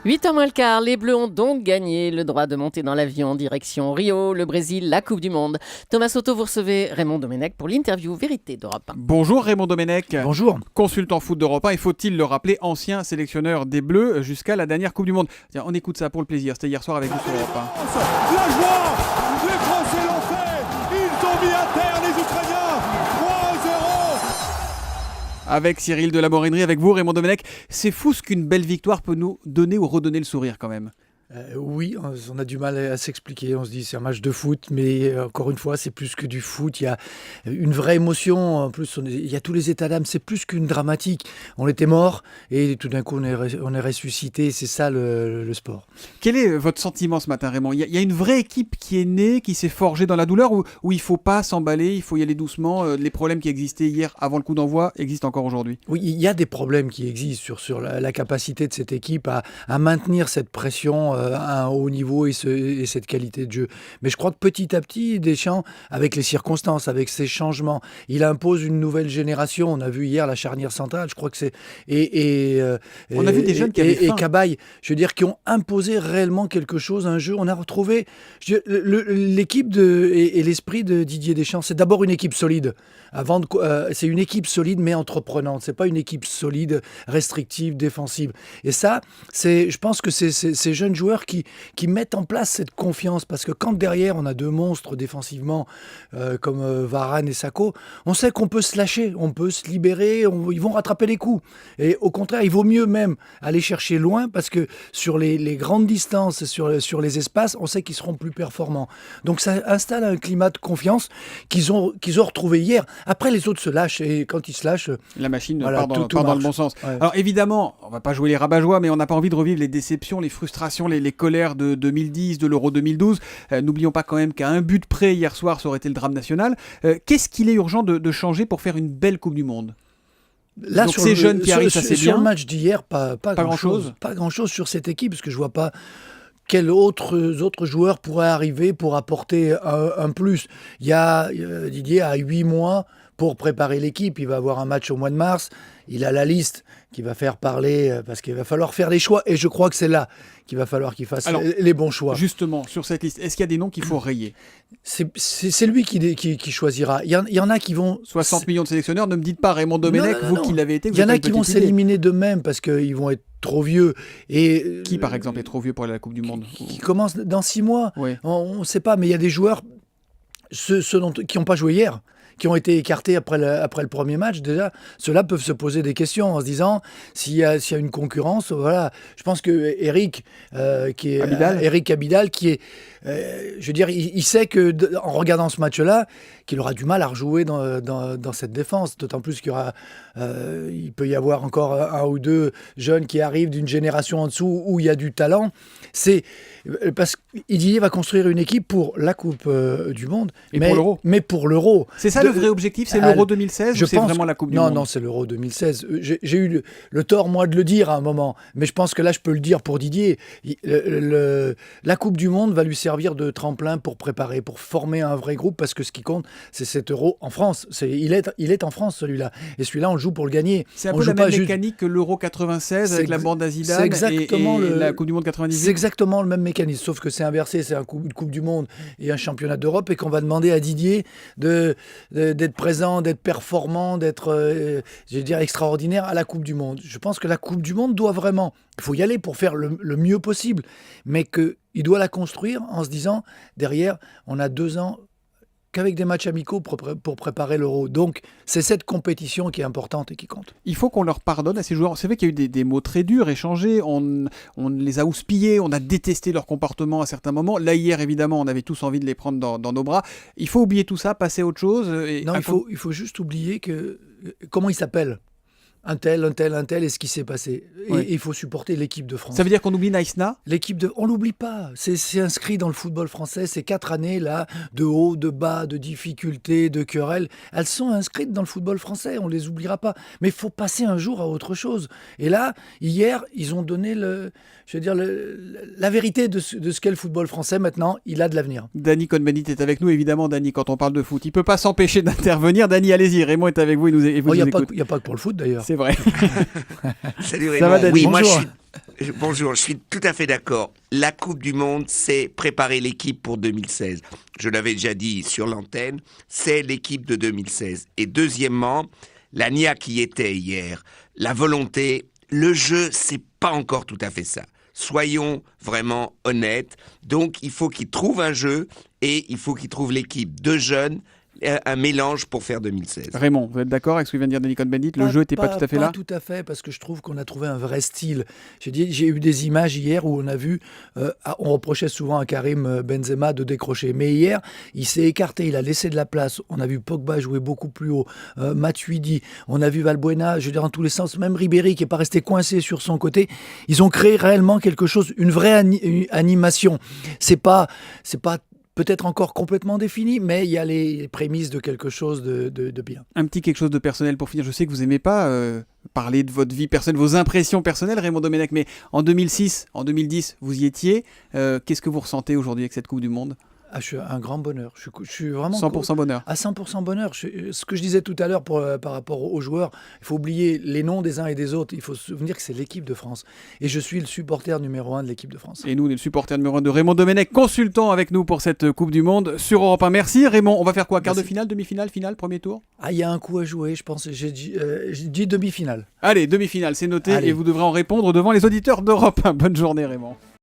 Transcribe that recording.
8h moins le quart, les Bleus ont donc gagné le droit de monter dans l'avion en direction Rio, le Brésil, la Coupe du Monde. Thomas Soto, vous recevez Raymond Domenech pour l'interview Vérité d'Europe 1. Bonjour Raymond Domenech. Bonjour. Consultant foot d'Europe 1, et faut-il le rappeler, ancien sélectionneur des Bleus jusqu'à la dernière Coupe du Monde. Tiens, on écoute ça pour le plaisir, c'était hier soir avec vous sur Europe 1. La joie, les Français l'ont fait, ils ont mis à terre les Ukrainiens, 3-0. Avec Cyril de la Morinerie, avec vous Raymond Domenech. C'est fou ce qu'une belle victoire peut nous donner ou redonner le sourire quand même. Oui, on a du mal à s'expliquer. On se dit c'est un match de foot, mais encore une fois, c'est plus que du foot. Il y a une vraie émotion. En plus, il y a tous les états d'âme. C'est plus qu'une dramatique. On était mort et tout d'un coup, on est ressuscité. C'est ça le sport. Quel est votre sentiment ce matin, Raymond ? Il y a une vraie équipe qui est née, qui s'est forgée dans la douleur, où il ne faut pas s'emballer, il faut y aller doucement. Les problèmes qui existaient hier avant le coup d'envoi existent encore aujourd'hui. Oui, il y a des problèmes qui existent sur la capacité de cette équipe à maintenir cette pression à un haut niveau et cette qualité de jeu. Mais je crois que petit à petit, Deschamps, avec les circonstances, avec ses changements, il impose une nouvelle génération. On a vu hier la charnière centrale, je crois que c'est... On a vu des jeunes qui avaient faim. Et Cabaye, je veux dire, qui ont imposé réellement quelque chose, un jeu. On a retrouvé l'équipe et l'esprit de Didier Deschamps. C'est d'abord une équipe solide. C'est une équipe solide mais entreprenante. C'est pas une équipe solide, restrictive, défensive. Et ça, je pense que c'est ces jeunes joueurs qui mettent en place cette confiance, parce que quand derrière on a deux monstres défensivement comme Varane et Sakho, on sait qu'on peut se lâcher, on peut se libérer, ils vont rattraper les coups. Et au contraire, il vaut mieux même aller chercher loin, parce que sur les grandes distances, sur les espaces, on sait qu'ils seront plus performants. Donc ça installe un climat de confiance qu'ils ont retrouvé hier. Après, les autres se lâchent, et quand ils se lâchent, la machine voilà, part dans le bon sens. Ouais. Alors évidemment, on va pas jouer les rabat-joie, mais on n'a pas envie de revivre les déceptions, les frustrations, les colères de 2010, de l'Euro 2012. N'oublions pas quand même qu'à un but près hier soir, ça aurait été le drame national. Qu'est-ce qu'il est urgent de changer pour faire une belle Coupe du Monde ? Là, donc ces jeunes qui arrivent, ça c'est bien. Sur le match d'hier, pas grand-chose. Pas grand-chose sur cette équipe, parce que je vois pas quels autres joueurs pourraient arriver pour apporter un plus. Il y a Didier a 8 mois pour préparer l'équipe. Il va avoir un match au mois de mars. Il a la liste qui va faire parler, parce qu'il va falloir faire des choix. Et je crois que c'est là qu'il va falloir qu'il fasse les bons choix. Justement, sur cette liste, est-ce qu'il y a des noms qu'il faut rayer ? C'est lui qui choisira. Il y en a qui vont... 60 millions de sélectionneurs, ne me dites pas Raymond Domenech, vous qui l'avez été. Il y en a qui vont s'éliminer d'eux-mêmes parce qu'ils vont être trop vieux. Et qui, par exemple, est trop vieux pour aller à la Coupe du Monde ? Qui commence dans 6 mois. Oui. On ne sait pas, mais il y a des joueurs qui n'ont pas joué hier, qui ont été écartés après le premier match. Déjà, ceux-là peuvent se poser des questions en se disant s'il y a une concurrence. Voilà. Je pense que Eric Abidal, qui est, je veux dire, il sait que en regardant ce match-là, qu'il aura du mal à rejouer dans cette défense. D'autant plus il peut y avoir encore un ou deux jeunes qui arrivent d'une génération en dessous où il y a du talent. C'est parce qu'il va construire une équipe pour la Coupe du Monde, mais pour l'Euro. C'est ça le vrai objectif, c'est l'Euro 2016 ou c'est vraiment la Coupe du Monde ? Non, c'est l'Euro 2016. J'ai eu le tort, moi, de le dire à un moment, mais je pense que là, je peux le dire pour Didier. La Coupe du Monde va lui servir de tremplin pour préparer, pour former un vrai groupe, parce que ce qui compte, c'est cet Euro en France. Il est en France, celui-là. Et celui-là, on le joue pour le gagner. C'est un peu la même mécanique que l'Euro 96 avec la bande à Zidane et la Coupe du Monde 98. C'est exactement le même mécanisme, sauf que c'est inversé. C'est une Coupe du Monde et un championnat d'Europe, et qu'on va demander à Didier d'être présent, d'être performant, d'être, je veux dire, extraordinaire à la Coupe du Monde. Je pense que la Coupe du Monde doit vraiment... Il faut y aller pour faire le mieux possible, mais qu'il doit la construire en se disant, derrière, on a 2 ans qu'avec des matchs amicaux pour préparer l'Euro. Donc, c'est cette compétition qui est importante et qui compte. Il faut qu'on leur pardonne à ces joueurs. C'est vrai qu'il y a eu des mots très durs échangés, on les a houspillés, on a détesté leur comportement à certains moments. Là, hier, évidemment, on avait tous envie de les prendre dans nos bras. Il faut oublier tout ça, passer à autre chose. Il faut juste oublier comment ils s'appellent. Un tel, et ce qui s'est passé. Oui. Et il faut supporter l'équipe de France. Ça veut dire qu'on oublie Naïsna ? On l'oublie pas. C'est inscrit dans le football français. Ces 4 années là, de haut, de bas, de difficultés, de querelles, elles sont inscrites dans le football français. On les oubliera pas. Mais il faut passer un jour à autre chose. Et là, hier, ils ont donné la vérité de ce qu'est le football français. Maintenant, il a de l'avenir. Dany Cohn-Bendit est avec nous, évidemment. Dany, quand on parle de foot, il peut pas s'empêcher d'intervenir. Dany, allez-y. Raymond est avec vous. Il nous écoute. Il n'y a pas que pour le foot d'ailleurs. c'est vrai. Salut Ça Raymond. va, Dani, Oui, moi bonjour. bonjour, je suis tout à fait d'accord. La Coupe du Monde, c'est préparer l'équipe pour 2016. Je l'avais déjà dit sur l'antenne, c'est l'équipe de 2016. Et deuxièmement, la NIA qui était hier, la volonté, le jeu, c'est pas encore tout à fait ça. Soyons vraiment honnêtes. Donc, il faut qu'ils trouvent un jeu et il faut qu'ils trouvent l'équipe de jeunes, un mélange pour faire 2016. Raymond, vous êtes d'accord avec ce que vient de dire Denis Cohn-Bendit? Le jeu n'était pas tout à fait là? Pas tout à fait, parce que je trouve qu'on a trouvé un vrai style. J'ai eu des images hier où on a vu, on reprochait souvent à Karim Benzema de décrocher. Mais hier, il s'est écarté, il a laissé de la place. On a vu Pogba jouer beaucoup plus haut, Matuidi, on a vu Valbuena, je veux dire, dans tous les sens, même Ribéry qui n'est pas resté coincé sur son côté. Ils ont créé réellement quelque chose, une vraie animation. C'est pas peut-être encore complètement défini, mais il y a les prémices de quelque chose de bien. Un petit quelque chose de personnel pour finir. Je sais que vous n'aimez pas parler de votre vie personnelle, vos impressions personnelles, Raymond Domenech, mais en 2006, en 2010, vous y étiez. Qu'est-ce que vous ressentez aujourd'hui avec cette Coupe du Monde? Je suis un grand bonheur. Je suis vraiment 100% bonheur. à 100% bonheur. Ce que je disais tout à l'heure par rapport aux joueurs, il faut oublier les noms des uns et des autres. Il faut se souvenir que c'est l'équipe de France. Et je suis le supporter numéro 1 de l'équipe de France. Et nous, on est le supporter numéro 1 de Raymond Domenech, consultant avec nous pour cette Coupe du Monde sur Europe 1. Merci Raymond. On va faire quoi? Quart de finale, demi-finale, finale, premier tour? Il y a un coup à jouer, je pense. J'ai dit demi-finale. Allez, demi-finale, c'est noté. Allez. Et vous devrez en répondre devant les auditeurs d'Europe 1. Bonne journée Raymond.